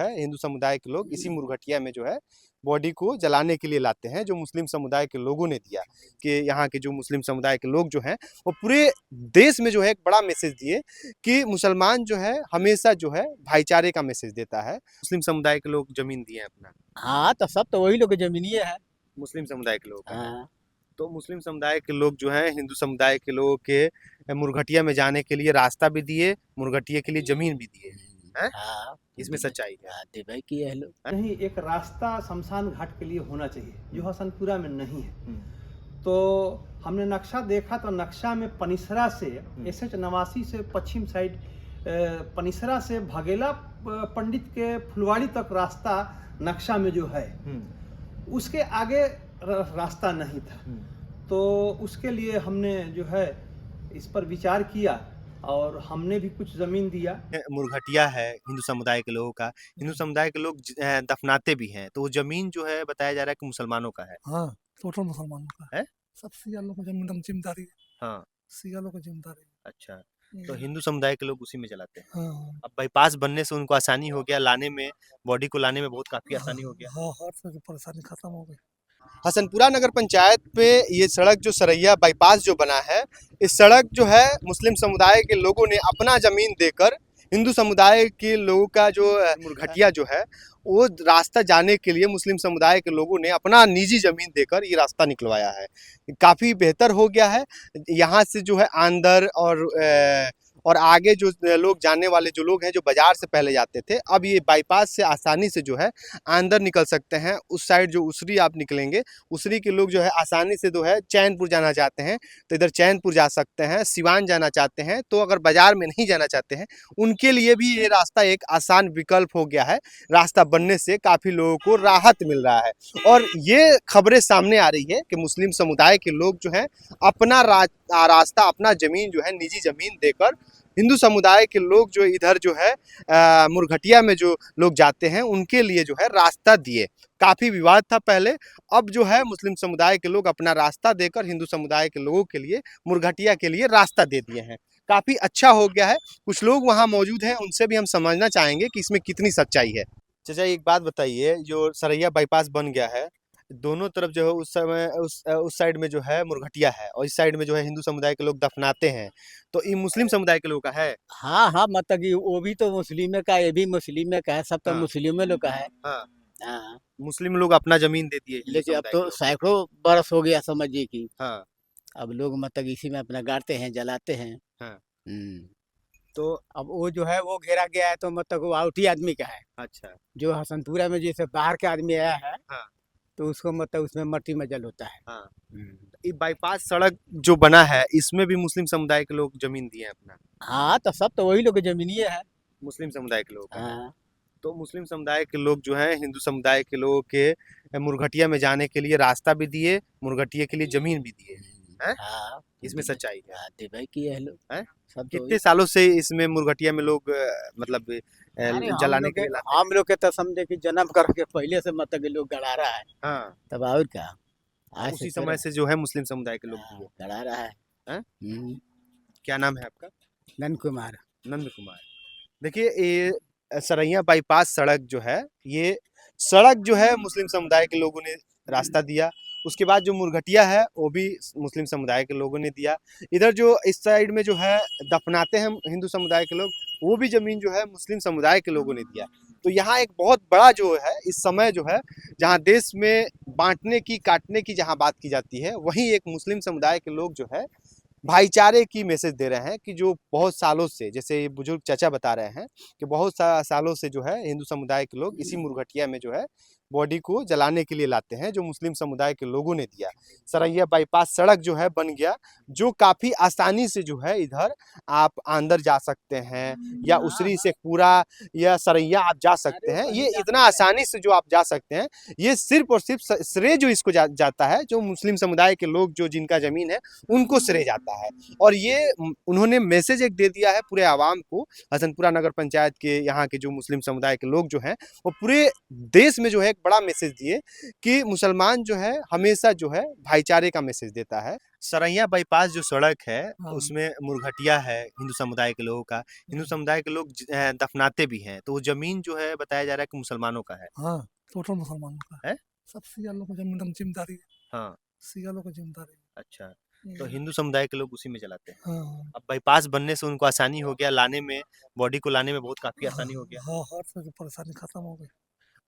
है हिंदू समुदाय के लोग इसी मुरघटिया में जो है बॉडी को जलाने के लिए लाते हैं, जो मुस्लिम समुदाय के लोगों ने दिया कि यहाँ के जो मुस्लिम समुदाय के लोग जो हैं वो पूरे देश में जो है एक बड़ा मैसेज दिए कि मुसलमान जो है हमेशा जो है भाईचारे का मैसेज देता है। मुस्लिम समुदाय के लोग जमीन दिए हैं अपना। हाँ तो सब तो वही लोग के जमीनिए है। मुस्लिम समुदाय के लोग हैं। हाँ तो मुस्लिम समुदाय के लोग जो हैं हिंदू समुदाय के लोगों के मुरघटिया में जाने के लिए रास्ता भी दिए, मुरघटिया के लिए जमीन भी दिए हैं। हाँ इसमें सच्चाई है। हाँ भाई किए है लोग। नहीं, एक रास्ता शमशान घाट के लिए होना चाहिए जो हसनपुरा में नहीं है। तो हमने नक्शा देखा तो नक्शा में पनिसरा से SH 89 से पश्चिम साइड पनिसरा से भगेला पंडित के फुलवाड़ी तक रास्ता नक्शा में जो है, उसके आगे रास्ता नहीं था। तो उसके लिए हमने जो है इस पर विचार किया और हमने भी कुछ जमीन दिया। मुरघटिया है हिंदू समुदाय के लोगों का, हिंदू समुदाय के लोग दफनाते भी हैं, तो वो जमीन जो है बताया जा रहा है कि मुसलमानों का है। हाँ टोटल मुसलमानों का है? सब सिया लोग को जिम्मेदारी है। हाँ सिया लोग को जिम्मेदारी है। अच्छा, तो हिंदू समुदाय के लोग उसी में जलाते हैं। हाँ अब बाईपास बनने से उनको आसानी हो गया, लाने में बॉडी को लाने में बहुत काफी आसानी हो गया। हाँ हर तरह की परेशानी खत्म हो गई। हसनपुरा नगर पंचायत पे ये सड़क जो सरैया बाईपास जो बना है, इस सड़क जो है मुस्लिम समुदाय के लोगों ने अपना जमीन देकर हिंदू समुदाय के लोगों का जो मुरघटिया जो है वो रास्ता जाने के लिए मुस्लिम समुदाय के लोगों ने अपना निजी जमीन देकर ये रास्ता निकलवाया है। काफ़ी बेहतर हो गया है। यहाँ से जो है अंदर और आगे जो लोग जाने वाले जो लोग हैं जो बाजार से पहले जाते थे, अब ये बाईपास से आसानी से जो है अंदर निकल सकते हैं। उस साइड जो उसरी आप निकलेंगे, उसरी के लोग जो है आसानी से जो है चैनपुर जाना चाहते हैं तो इधर चैनपुर जा सकते हैं, सिवान जाना चाहते हैं तो अगर बाजार में नहीं जाना चाहते हैं उनके लिए भी ये रास्ता एक आसान विकल्प हो गया है। रास्ता बनने से काफ़ी लोगों को राहत मिल रहा है और ये खबरें सामने आ रही है कि मुस्लिम समुदाय के लोग जो हैं अपना रास्ता, अपना ज़मीन जो है निजी ज़मीन देकर हिंदू समुदाय के लोग जो इधर जो है मुरघटिया में जो लोग जाते हैं उनके लिए जो है रास्ता दिए। काफ़ी विवाद था पहले, अब जो है मुस्लिम समुदाय के लोग अपना रास्ता देकर हिंदू समुदाय के लोगों के लिए मुरघटिया के लिए रास्ता दे दिए हैं। काफ़ी अच्छा हो गया है। कुछ लोग वहाँ मौजूद हैं, उनसे भी हम समझना चाहेंगे कि इसमें कितनी सच्चाई है। चाचा एक बात बताइए, जो सरैया बाईपास बन गया है, दोनों तरफ जो है उस समय उस साइड में जो है मुरघटिया है और इस साइड में जो है हिंदू समुदाय के लोग दफनाते हैं, तो ये मुस्लिम समुदाय के लोग का है। हाँ हाँ मतलब कि वो भी तो मुस्लिम का, ये भी मुस्लिम का है, सब तो हाँ। मुस्लिम लोग का है। हाँ, हाँ मुस्लिम लोग अपना जमीन दे दिए हिंदू लेकिन अब समुदाय के तो लोग। सैकड़ों बरस हो गया समझिए कि हाँ अब लोग मतलब इसी में अपना गाड़ते हैं, जलाते हैं। हाँ। हम्म। तो अब वो जो है वो घेरा गया है तो मतलब वो आउटी आदमी का है। अच्छा। जो हसनपुरा में जैसे बाहर के आदमी आया है हाँ तो उसको मतलब उसमें मट्टी में जल होता है। हाँ। ये बाईपास सड़क जो बना है इसमें भी मुस्लिम समुदाय के लोग जमीन दिए हैं अपना। हाँ तो सब तो वही लोग के जमीनिए है। मुस्लिम समुदाय के लोग का है। हाँ तो मुस्लिम समुदाय के लोग जो हैं हिंदू समुदाय के लोगों के मुरघटिया में जाने के लिए रास्ता भी दिए, मुरघटिया के लिए जमीन भी दिए हैं। हाँ इसमें सच्चाई है। हाँ भाई किए है लोग। हैं? सब तो कितने सालों से इसमें मुरघटिया में लोग मतलब अरे जलाने के लिए लाते हैं? हम लोग के तो समझे कि जन्म करके पहले से मतलब कि लोग गड़ा रहा है। हाँ, तब और क्या आज उसी समय से जो है मुस्लिम समुदाय के लोग दिए। गड़ा रहा है। हैं? क्या नाम है आपका? नंद कुमार। नंद कुमार। देखिए ये सरैया बाईपास सड़क जो है, ये सड़क जो है मुस्लिम समुदाय के लोगों ने रास्ता दिया। उसके बाद जो मुरघटिया है वो भी मुस्लिम समुदाय के लोगों ने दिया। इधर जो इस साइड में जो है दफनाते हैं हिंदू समुदाय के लोग, वो भी जमीन जो है मुस्लिम समुदाय के लोगों ने दिया। तो यहाँ एक बहुत बड़ा जो है इस समय जो है जहाँ देश में बांटने की, काटने की जहाँ बात की जाती है, वहीं एक मुस्लिम समुदाय के लोग जो है भाईचारे की मैसेज दे रहे हैं कि जो बहुत सालों से, जैसे ये बुजुर्ग चाचा बता रहे हैं कि बहुत सालों से जो है हिंदू समुदाय के लोग इसी मुरघटिया में जो है बॉडी को जलाने के लिए लाते हैं, जो मुस्लिम समुदाय के लोगों ने दिया। सरैया बाईपास सड़क जो है बन गया, जो काफ़ी आसानी से जो है इधर आप अंदर जा सकते हैं या उसरी से पूरा या सरैया आप जा सकते हैं। ये इतना आसानी से जो आप जा सकते हैं, ये सिर्फ और सिर्फ श्रेय जो इसको जाता है, जो मुस्लिम समुदाय के लोग जो जिनका ज़मीन है उनको श्रेय जाता है। और ये उन्होंने मैसेज एक दे दिया है पूरे आवाम को। हसनपुरा नगर पंचायत के यहाँ के जो मुस्लिम समुदाय के लोग जो हैं वो पूरे देश में जो है एक बड़ा मैसेज दिए कि मुसलमान जो है हमेशा जो है भाईचारे का मैसेज देता है। सरैया बाईपास जो सड़क है हाँ। उसमें मुरघटिया है हिंदू समुदाय के लोगों का। हिंदू समुदाय के लोग दफनाते भी हैं, तो वो जमीन जो है बताया जा रहा है कि मुसलमानों का है। हाँ टोटल मुसलमानों का है? सब सिया लोग को जमीन जिम्मेदारी है। हाँ, सिया लोग को जिम्मेदारी अच्छा। है। तो हिंदू समुदाय के लोग उसी में चलाते हैं। हाँ अब बाईपास बनने से उनको आसानी हो गया, लाने में, बॉडी को लाने में बहुत काफी आसानी हो गया। हाँ हर से परेशानी खत्म हो गई।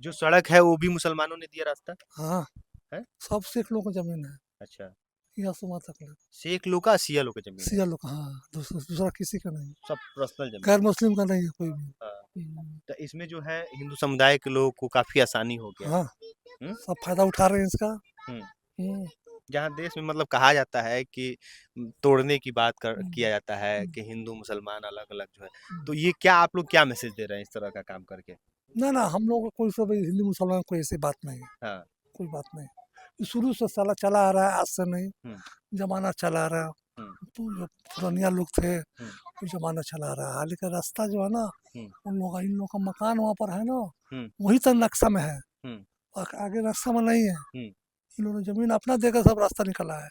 जो सड़क है वो भी मुसलमानों ने दिया रास्ता हाँ है। सब सिख लोग को जमीन है। अच्छा, यहाँ सुमा तक ले शेख लोग का सिया लोग का जमीन है, सिया लोग हाँ दूसरा किसी का नहीं, सब पर्सनल जमीन। गैर मुस्लिम का नहीं है कोई भी। हाँ, तो इसमें जो है हिंदू समुदाय के लोगों को काफी आसानी हो गया। हाँ हम्म? सब फायदा उठा रहे हैं इसका। हम्म। हम्म, जहाँ देश में मतलब कहा जाता है कि तोड़ने की बात किया जाता है हम्म। कि हिंदू मुसलमान अलग अलग जो है, तो ये क्या आप लोग क्या मैसेज दे रहे हैं इस तरह का काम करके? ना ना हम लोग को कोई सब हिंदू मुसलमान कोई ऐसी बात नहीं है। हाँ। कोई बात नहीं, ये शुरू से साला चला आ रहा है, आज से नहीं जमाना चला आ रहा है। तो जो पुरानिया लोग थे वो जमाना चला आ रहा है। हाल का रास्ता जो है ना उन लोग इन लोग का मकान वहाँ पर है ना वही तक नक्शा में है, आगे नक्शा में नहीं है। इन लोगों ने जमीन अपना देकर सब रास्ता निकला है।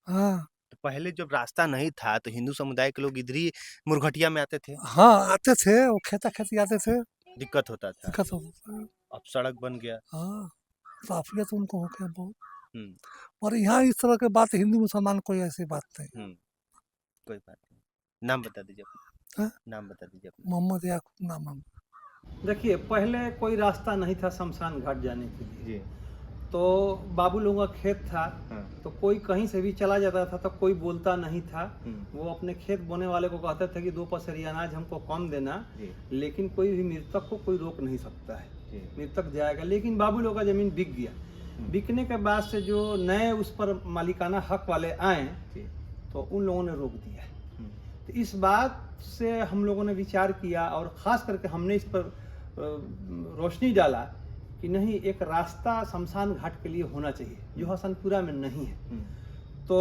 हाँ तो पहले जब रास्ता नहीं था तो हिंदू समुदाय के लोग इधर ही मुरघटिया में आते थे, हाँ आते थे, वो खेता खेती आते थे, दिक्कत होता था। दिक्कत होता था। अब सड़क बन गया। हाँ काफियत उनको हो गया बहुत। हम्म, और यहाँ इस तरह की बात हिंदू मुसलमान कोई ऐसी बात नहीं। कोई बात नहीं। नाम बता दीजिए अपना। हाँ? नाम बता दीजिए अपना। मोहम्मद याकूब नाम है। देखिए, पहले कोई रास्ता नहीं था शमशान घाट जाने के लिए जी। तो बाबू लोगों का खेत था। तो कोई कहीं से भी चला जाता था तो कोई बोलता नहीं था। वो अपने खेत बोने वाले को कहते थे कि 2 पसेरी अनाज हमको कम देना, लेकिन कोई भी मृतक को कोई रोक नहीं सकता है, मृतक जाएगा। लेकिन बाबू लोगों का जमीन बिक गया। बिकने के बाद से जो नए उस पर मालिकाना हक वाले आए तो उन लोगों ने रोक दिया। तो इस बात से हम लोगों ने विचार किया और ख़ास करके हमने इस पर रोशनी डाला कि नहीं, एक रास्ता शमशान घाट के लिए होना चाहिए जो हसनपुरा में नहीं है। तो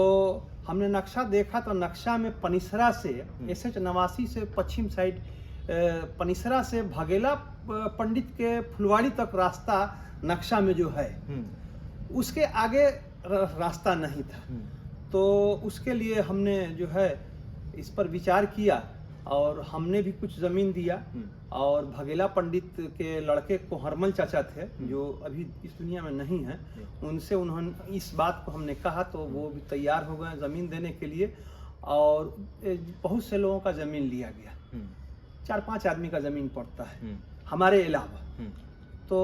हमने नक्शा देखा तो नक्शा में पनिसरा से SH 89 से पश्चिम साइड पनिसरा से भगेला पंडित के फुलवाड़ी तक रास्ता नक्शा में जो है, उसके आगे रास्ता नहीं था। तो उसके लिए हमने जो है इस पर विचार किया और हमने भी कुछ ज़मीन दिया। और भगेला पंडित के लड़के को हरमल चाचा थे जो अभी इस दुनिया में नहीं है, उनसे उन्होंने इस बात को हमने कहा तो वो भी तैयार हो गए ज़मीन देने के लिए। और बहुत से लोगों का ज़मीन लिया गया, 4-5 आदमी का ज़मीन पड़ता है हमारे अलावा। तो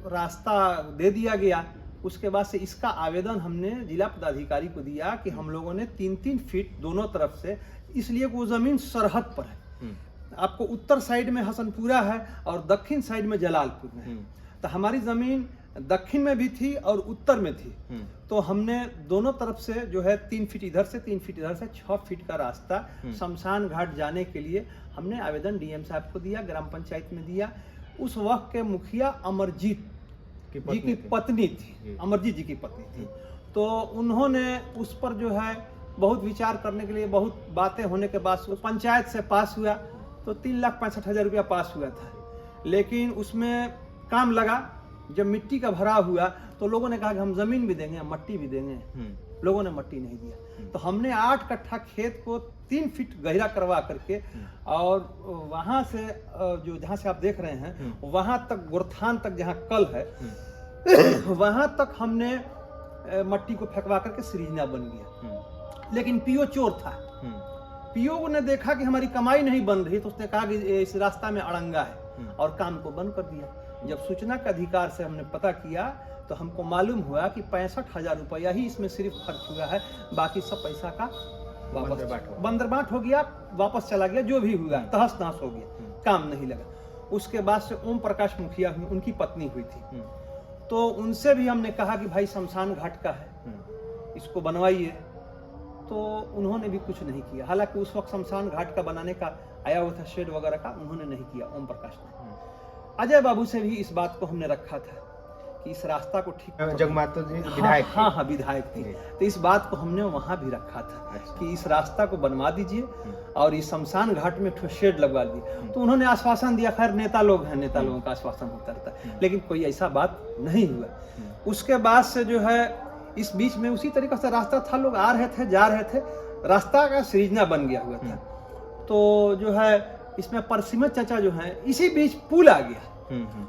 रास्ता दे दिया गया। उसके बाद से इसका आवेदन हमने जिला पदाधिकारी को दिया कि हम लोगों ने 3-3 फीट दोनों तरफ से, इसलिए वो ज़मीन सरहद पर है। आपको उत्तर साइड में हसनपुरा है और दक्षिण साइड में जलालपुर में है। तो हमारी ज़मीन दक्षिण में भी थी और उत्तर में थी। तो हमने दोनों तरफ से जो है 3 फीट इधर से 3 फीट इधर से 6 फीट का रास्ता शमशान घाट जाने के लिए हमने आवेदन DM साहब को दिया, ग्राम पंचायत में दिया। उस वक्त के मुखिया अमरजीत जी की पत्नी थी, अमरजीत जी की पत्नी थी। तो उन्होंने उस पर जो है बहुत विचार करने के लिए, बहुत बातें होने के बाद पंचायत से पास हुआ। तो 3,65,000 रुपया पास हुआ था। लेकिन उसमें काम लगा, जब मिट्टी का भरा हुआ तो लोगों ने कहा कि हम ज़मीन भी देंगे, मट्टी भी देंगे। लोगों ने मट्टी नहीं दिया। तो हमने 8 कट्ठा खेत को 3 फीट गहरा करवा करके और वहाँ से जो जहाँ से आप देख रहे हैं वहाँ तक गोरथान तक जहाँ कल है वहाँ तक हमने मट्टी को फेंकवा करके सृजना बन गया। लेकिन PO चोर था। PO ने देखा कि हमारी कमाई नहीं बन रही तो उसने कहा कि इस रास्ता में अड़ंगा है और काम को बंद कर दिया। जब सूचना के अधिकार से हमने पता किया तो हमको मालूम हुआ कि 65,000 रुपया ही इसमें सिर्फ खर्च हुआ है, बाकी सब पैसा का वापस बंदरबाट हो गया, वापस चला गया। जो भी हुआ तहस नहस हो गया, काम नहीं लगा। उसके बाद से ओम प्रकाश मुखिया उनकी पत्नी हुई थी। तो उनसे भी हमने कहा कि भाई शमशान घाट का है, इसको बनवाइए। तो उन्होंने भी कुछ नहीं किया। हालांकि उस वक्त शमशान घाट का बनाने का आया हुआ था शेड वगैरह का, उन्होंने नहीं किया ओम प्रकाश ने। अजय बाबू से भी इस बात को हमने रखा था कि इस रास्ता को ठीक जगमातो जी विधायक थे। हाँ विधायक थी। तो इस बात को हमने वहाँ भी रखा था अच्छा। कि इस रास्ता को बनवा दीजिए और इस शमशान घाट में ठो शेड लगवा दिए। तो उन्होंने आश्वासन दिया, खैर नेता लोग हैं, नेता लोगों का आश्वासन होता रहता है, लेकिन कोई ऐसा बात नहीं हुआ। उसके बाद से जो है इस बीच में उसी तरीके से रास्ता था, लोग आ रहे थे जा रहे थे, रास्ता का सृजना बन गया हुआ था। तो जो है इसमें परसिमत चाचा जो है इसी बीच पुल आ गया।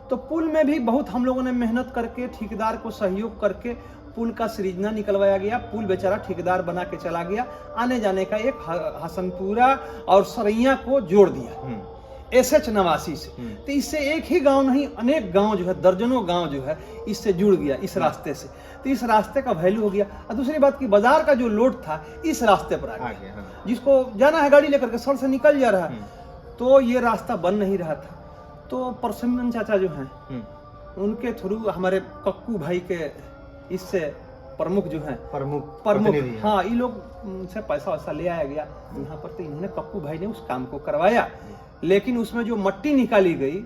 तो पुल में भी बहुत हम लोगों ने मेहनत करके ठेकेदार को सहयोग करके पुल का सृजना निकलवाया गया। पुल बेचारा ठेकेदार बना के चला गया, आने जाने का एक हसनपुरा और सरैया को जोड़ दिया SH 89 से। तो इससे एक ही गांव नहीं, अनेक गांव जो है, दर्जनों गांव जो है इससे जुड़ गया इस रास्ते से। तो इस रास्ते का वैल्यू हो गया। और दूसरी बात कि बाजार का जो लोड था इस रास्ते पर आ गया। जिसको जाना है गाड़ी लेकर के सर से निकल जा रहा है, तो ये रास्ता बन नहीं रहा था। तो परसिमन चाचा जो हैं उनके थ्रू हमारे कक्कू भाई के इससे प्रमुख जो हैं प्रमुख हाँ, ये लोग से पैसा वैसा ले आया गया यहाँ पर। तो इन्होंने कक्कू भाई ने उस काम को करवाया, लेकिन उसमें जो मट्टी निकाली गई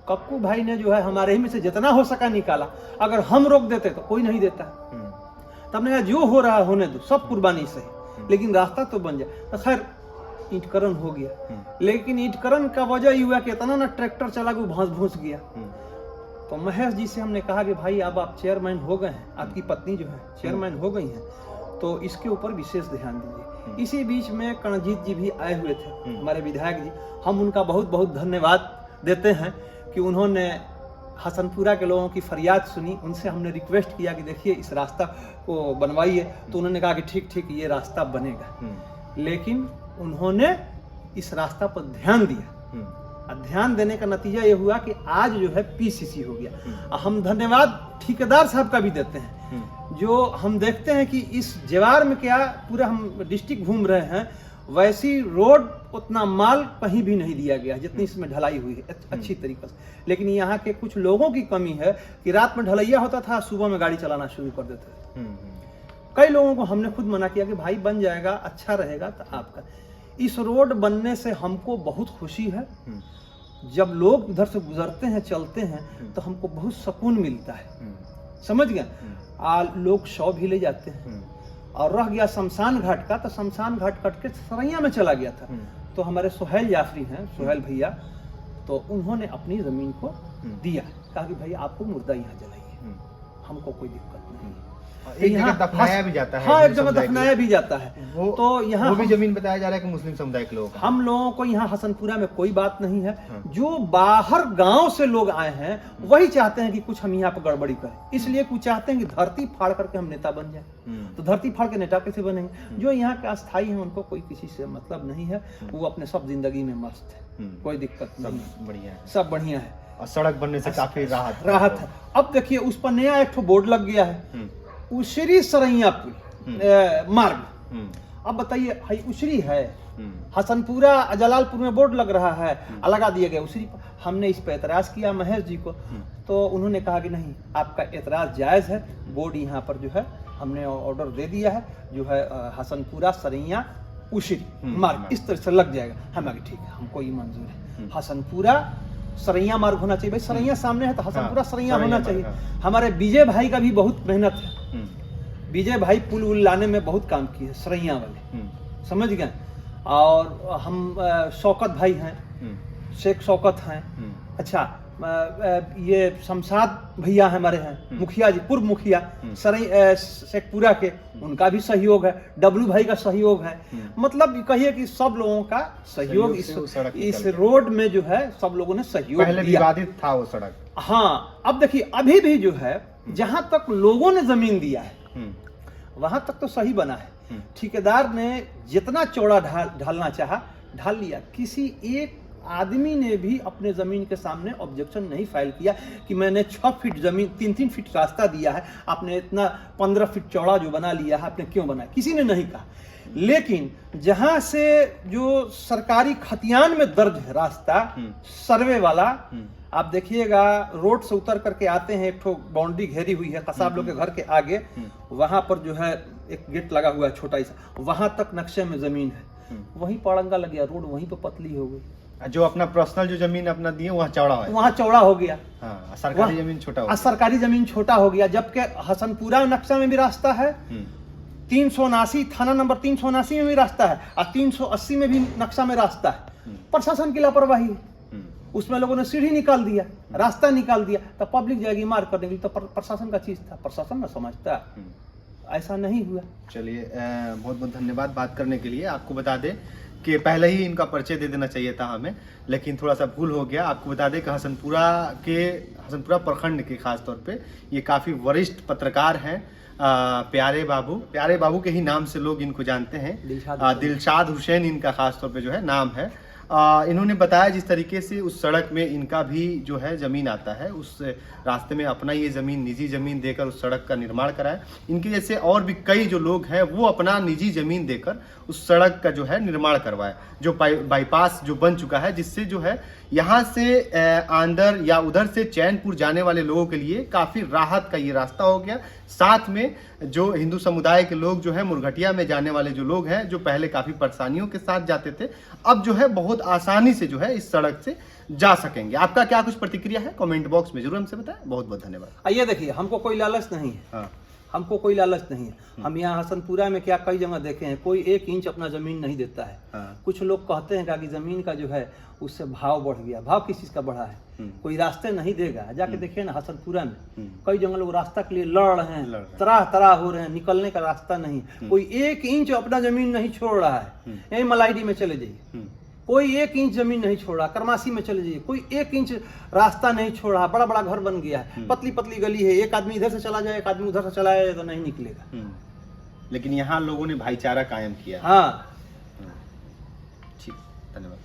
कक्कू भाई ने जो है हमारे ही में से जितना हो सका निकाला। अगर हम रोक देते तो कोई नहीं देता। तब ने जो हो रहा होने दो, सब कुर्बानी से, लेकिन रास्ता तो बन जाए। तो खैर ईंटकरण हो गया, लेकिन ईंटकरण का वजह ये हुआ कि इतना ना ट्रैक्टर चला गया, भूस भूस गया। तो महेश जी से हमने कहा कि भाई अब आप चेयरमैन हो गए हैं, आपकी पत्नी जो है चेयरमैन हो गई हैं, तो इसके ऊपर विशेष ध्यान दीजिए। इसी बीच में कणजीत जी भी आए हुए थे, हमारे विधायक जी। हम उनका बहुत बहुत धन्यवाद देते हैं कि उन्होंने हसनपुरा के लोगों की फरियाद सुनी। उनसे हमने रिक्वेस्ट किया कि देखिए इस रास्ता को बनवाइए, तो उन्होंने कहा कि ठीक ये रास्ता बनेगा। लेकिन उन्होंने इस रास्ता पर ध्यान दिया। ध्यान देने का नतीजा ये हुआ कि आज जो है PCC हो गया। हम धन्यवाद ठेकेदार साहब का भी देते हैं, जो हम देखते हैं कि इस जवार में क्या पूरा हम डिस्ट्रिक्ट घूम रहे हैं, वैसी रोड उतना माल कहीं भी नहीं दिया गया जितनी इसमें ढलाई हुई है अच्छी तरीके से। लेकिन यहाँ के कुछ लोगों की कमी है कि रात में ढलैया होता था, सुबह में गाड़ी चलाना शुरू कर देते थे। कई लोगों को हमने खुद मना किया कि भाई बन जाएगा, अच्छा रहेगा। तो आपका इस रोड बनने से हमको बहुत खुशी है। जब लोग इधर से गुजरते हैं, चलते हैं, तो हमको बहुत सुकून मिलता है। समझ गए? लोग शव भी ले जाते हैं। और रह गया शमशान घाट का, तो शमशान घाट कट के सरैया में चला गया था। तो हमारे सोहेल जाफरी हैं, सोहेल भैया, तो उन्होंने अपनी जमीन को दिया, कहा कि भाई आपको मुर्दा यहाँ जलाइए, हमको कोई दिक्कत नहीं। एक जगह दफनाया भी जाता है। हाँ, एक जगह दफनाया भी जाता है। तो यहाँ वो भी जमीन बताया जा रहा है कि मुस्लिम समुदाय के लोग, हम लोगों को यहाँ हसनपुरा में कोई बात नहीं है। जो बाहर गांव से लोग आए हैं वही चाहते हैं कि कुछ हम यहाँ पर गड़बड़ी करें, इसलिए कुछ चाहते हैं कि धरती फाड़ करके हम नेता बन जाए। तो धरती फाड़ के नेता कैसे बनेंगे? जो यहाँ के अस्थायी हैं उनको कोई किसी से मतलब नहीं है, वो अपने सब जिंदगी में मस्त है, कोई दिक्कत नहीं, बढ़िया है, सब बढ़िया है। और सड़क बनने से काफी राहत है। अब देखिए उस पर नया एक बोर्ड लग गया है, उशरी सरैया पुल मार्ग। अब बताइए, हाई उशरी है, हसनपुरा जलालपुर में बोर्ड लग रहा है, लगा दिया गया उशरी पर। हमने इस पर एतराज किया महेश जी को, तो उन्होंने कहा कि नहीं, आपका एतराज जायज है, बोर्ड यहाँ पर जो है हमने ऑर्डर दे दिया है, जो है हसनपुरा सरैया उशरी मार्ग इस तरह से लग जाएगा। हम आगे ठीक है, हमको ये मंजूर है, हसनपुरा सरैया मार्ग होना चाहिए। भाई सरैया सामने है तो हसनपुरा सरैया होना चाहिए। हमारे विजय भाई का भी बहुत मेहनत है, विजय भाई पुल उल लाने में बहुत काम किए सरैया वाले, समझ गए। और हम शौकत भाई हैं, शेख शौकत हैं, अच्छा ये शमशाद भैया हमारे हैं, मुखिया जी, पूर्व मुखिया शेखपुरा के, उनका भी सहयोग है, डब्लू भाई का सहयोग है। मतलब कहिए कि सब लोगों का सहयोग इस रोड में जो है सब लोगों ने सहयोग पहले दिया। विवादित था वो सड़क। हाँ, अब देखिए अभी भी जो है जहां तक लोगों ने जमीन दिया है वहां तक तो सही बना है। ठेकेदार ने जितना चौड़ा ढालना चाहा ढाल लिया। किसी एक आदमी ने भी अपने जमीन के सामने ऑब्जेक्शन नहीं फाइल किया कि मैंने 6 फीट जमीन 3-3 फीट रास्ता दिया है, आपने इतना 15 फीट चौड़ा जो बना लिया है, आपने क्यों बनाया, किसी ने नहीं कहा। लेकिन जहां से जो सरकारी खतियान में दर्ज है रास्ता सर्वे वाला, आप देखिएगा रोड से उतर करके आते हैं, एक ठो बाउंड्री घेरी हुई है कसाब लोग के घर के आगे, वहां पर जो है एक गेट लगा हुआ है छोटा सा, वहां तक नक्शे में जमीन है, वहीं पड़ंगा लग गया, रोड वहीं पर पतली हो गई। जो अपना पर्सनल जो जमीन अपना दिए वहाँ चौड़ा है, वहाँ चौड़ा हो गया, हाँ, सरकारी वहाँ- जमीन छोटा और हो सरकारी जमीन छोटा हो गया। जबकि हसनपुरा नक्शा में भी रास्ता है, 379 थाना नंबर 379 में भी रास्ता है, और 380 में भी नक्शा में रास्ता है। प्रशासन की लापरवाही है, उसमें लोगों ने सीढ़ी निकाल दिया, रास्ता निकाल दिया, तो पब्लिक जाएगी मार करने के लिए, तो प्रशासन का चीज था, प्रशासन ना समझता है। ऐसा नहीं हुआ। चलिए बहुत बहुत धन्यवाद बात करने के लिए। आपको बता दें कि पहले ही इनका परिचय दे देना चाहिए था हमें, लेकिन थोड़ा सा भूल हो गया। आपको बता दें कि हसनपुरा प्रखंड के खास तौर पे ये काफ़ी वरिष्ठ पत्रकार हैं, प्यारे बाबू के ही नाम से लोग इनको जानते हैं। दिलशाद हुसैन इनका खास तौर पे जो है नाम है। इन्होंने बताया जिस तरीके से उस सड़क में इनका भी जो है ज़मीन आता है, उस रास्ते में अपना ये ज़मीन निजी ज़मीन देकर उस सड़क का निर्माण कराया। इनके जैसे और भी कई जो लोग हैं वो अपना निजी ज़मीन देकर उस सड़क का जो है निर्माण करवाया, जो बाईपास जो बन चुका है, जिससे जो है यहाँ से आंदर या उधर से चैनपुर जाने वाले लोगों के लिए काफ़ी राहत का ये रास्ता हो गया। साथ में जो हिंदू समुदाय के लोग जो है मुरघटिया में जाने वाले जो लोग हैं, जो पहले काफ़ी परेशानियों के साथ जाते थे, अब जो है बहुत आसानी से जो है इस सड़क से जा सकेंगे। आपका क्या कुछ प्रतिक्रिया है कमेंट बॉक्स में जरूर हमसे बताएं। बहुत बहुत धन्यवाद। आइए देखिए, हमको कोई लालच नहीं है, हाँ, हमको कोई लालच नहीं है। हम यहाँ हसनपुरा में क्या कई जगह देखे हैं, कोई 1 इंच अपना जमीन नहीं देता है। हाँ, कुछ लोग कहते हैं कि जमीन का जो है उससे भाव बढ़ गया। भाव किस चीज का बढ़ा है? कोई रास्ते नहीं देगा। जाके देखिए ना हसनपुरा में कई जगह लोग रास्ता के लिए लड़ रहे हैं, तरह तरह हो रहे हैं, निकलने का रास्ता नहीं। कोई 1 इंच अपना जमीन नहीं छोड़ रहा है। यही मलाइडी में चले जाइए, कोई 1 इंच जमीन नहीं छोड़ा। करमासी में चले जाइए, कोई 1 इंच रास्ता नहीं छोड़ा। बड़ा बड़ा घर बन गया है, पतली पतली गली है, एक आदमी इधर से चला जाए, एक आदमी उधर से चला जाए तो नहीं निकलेगा। लेकिन यहाँ लोगों ने भाईचारा कायम किया। हाँ, ठीक, धन्यवाद।